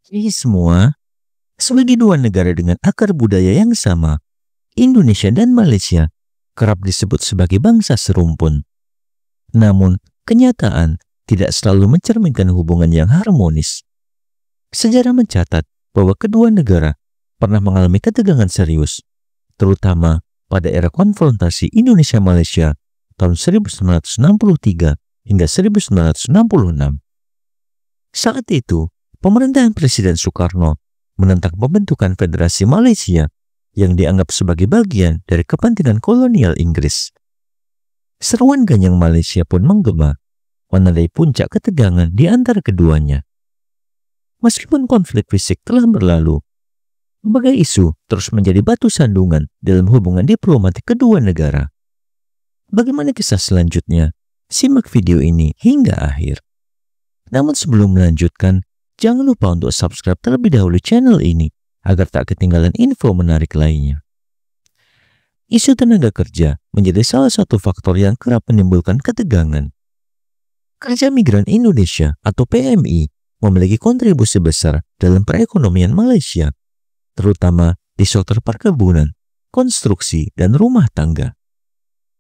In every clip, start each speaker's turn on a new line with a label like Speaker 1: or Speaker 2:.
Speaker 1: Ini semua, sebagai dua negara dengan akar budaya yang sama, Indonesia dan Malaysia kerap disebut sebagai bangsa serumpun. Namun, kenyataan tidak selalu mencerminkan hubungan yang harmonis. Sejarah mencatat bahwa kedua negara pernah mengalami ketegangan serius, terutama pada era konfrontasi Indonesia-Malaysia tahun 1963 hingga 1966. Saat itu, pemerintahan Presiden Soekarno menentang pembentukan Federasi Malaysia yang dianggap sebagai bagian dari kepentingan kolonial Inggris. Seruan ganyang Malaysia pun menggema, menandai puncak ketegangan di antara keduanya. Meskipun konflik fisik telah berlalu, berbagai isu terus menjadi batu sandungan dalam hubungan diplomatik kedua negara. Bagaimana kisah selanjutnya? Simak video ini hingga akhir. Namun sebelum melanjutkan, jangan lupa untuk subscribe terlebih dahulu channel ini agar tak ketinggalan info menarik lainnya. Isu tenaga kerja menjadi salah satu faktor yang kerap menimbulkan ketegangan. Kerja migran Indonesia atau PMI memiliki kontribusi besar dalam perekonomian Malaysia, terutama di sektor perkebunan, konstruksi, dan rumah tangga.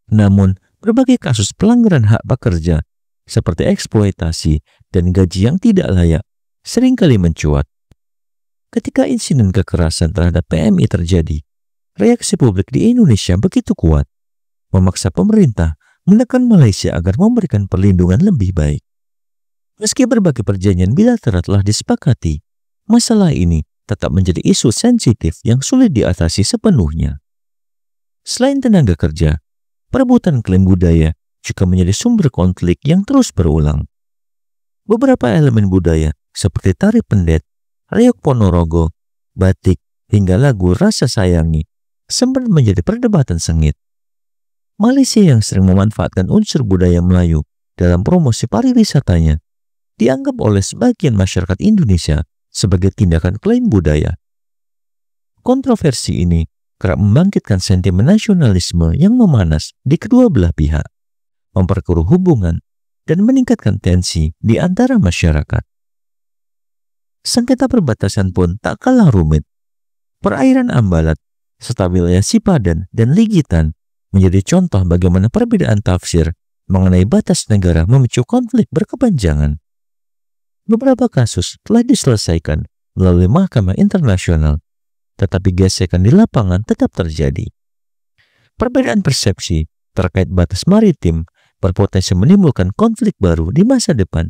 Speaker 1: Namun, berbagai kasus pelanggaran hak pekerja seperti eksploitasi dan gaji yang tidak layak seringkali mencuat. Ketika insiden kekerasan terhadap PMI terjadi, reaksi publik di Indonesia begitu kuat, memaksa pemerintah menekan Malaysia agar memberikan perlindungan lebih baik. Meski berbagai perjanjian bilateral telah disepakati, masalah ini tetap menjadi isu sensitif yang sulit diatasi sepenuhnya. Selain tenaga kerja, perebutan klaim budaya juga menjadi sumber konflik yang terus berulang. Beberapa elemen budaya seperti tari pendet, reog Ponorogo, batik, hingga lagu Rasa Sayangi sempat menjadi perdebatan sengit. Malaysia yang sering memanfaatkan unsur budaya Melayu dalam promosi pariwisatanya dianggap oleh sebagian masyarakat Indonesia sebagai tindakan klaim budaya. Kontroversi ini kerap membangkitkan sentimen nasionalisme yang memanas di kedua belah pihak, memperkeruh hubungan, dan meningkatkan tensi di antara masyarakat. Sengketa perbatasan pun tak kalah rumit. Perairan Ambalat, serta wilayah Sipadan dan Ligitan menjadi contoh bagaimana perbedaan tafsir mengenai batas negara memicu konflik berkepanjangan. Beberapa kasus telah diselesaikan melalui mahkamah internasional, tetapi gesekan di lapangan tetap terjadi. Perbedaan persepsi terkait batas maritim berpotensi menimbulkan konflik baru di masa depan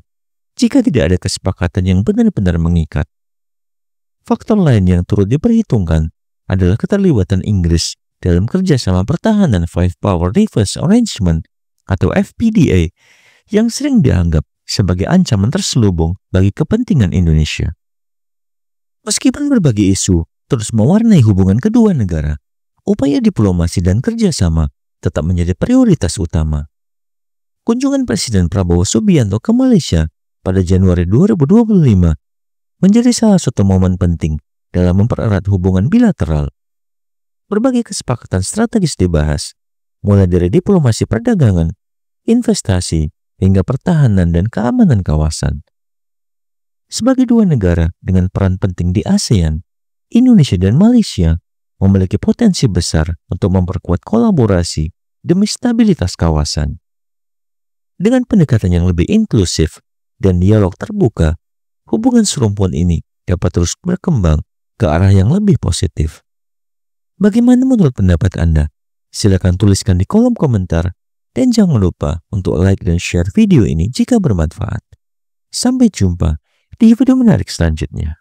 Speaker 1: jika tidak ada kesepakatan yang benar-benar mengikat. Faktor lain yang turut diperhitungkan adalah keterlibatan Inggris dalam kerjasama pertahanan Five Power Reverse Arrangement atau FPDA yang sering dianggap sebagai ancaman terselubung bagi kepentingan Indonesia. Meskipun berbagai isu terus mewarnai hubungan kedua negara, upaya diplomasi dan kerjasama tetap menjadi prioritas utama. Kunjungan Presiden Prabowo Subianto ke Malaysia pada Januari 2025 menjadi salah satu momen penting dalam mempererat hubungan bilateral. Berbagai kesepakatan strategis dibahas, mulai dari diplomasi perdagangan, investasi, hingga pertahanan dan keamanan kawasan. Sebagai dua negara dengan peran penting di ASEAN, Indonesia dan Malaysia memiliki potensi besar untuk memperkuat kolaborasi demi stabilitas kawasan. Dengan pendekatan yang lebih inklusif dan dialog terbuka, hubungan serumpun ini dapat terus berkembang ke arah yang lebih positif. Bagaimana menurut pendapat Anda? Silakan tuliskan di kolom komentar dan jangan lupa untuk like dan share video ini jika bermanfaat. Sampai jumpa di video menarik selanjutnya.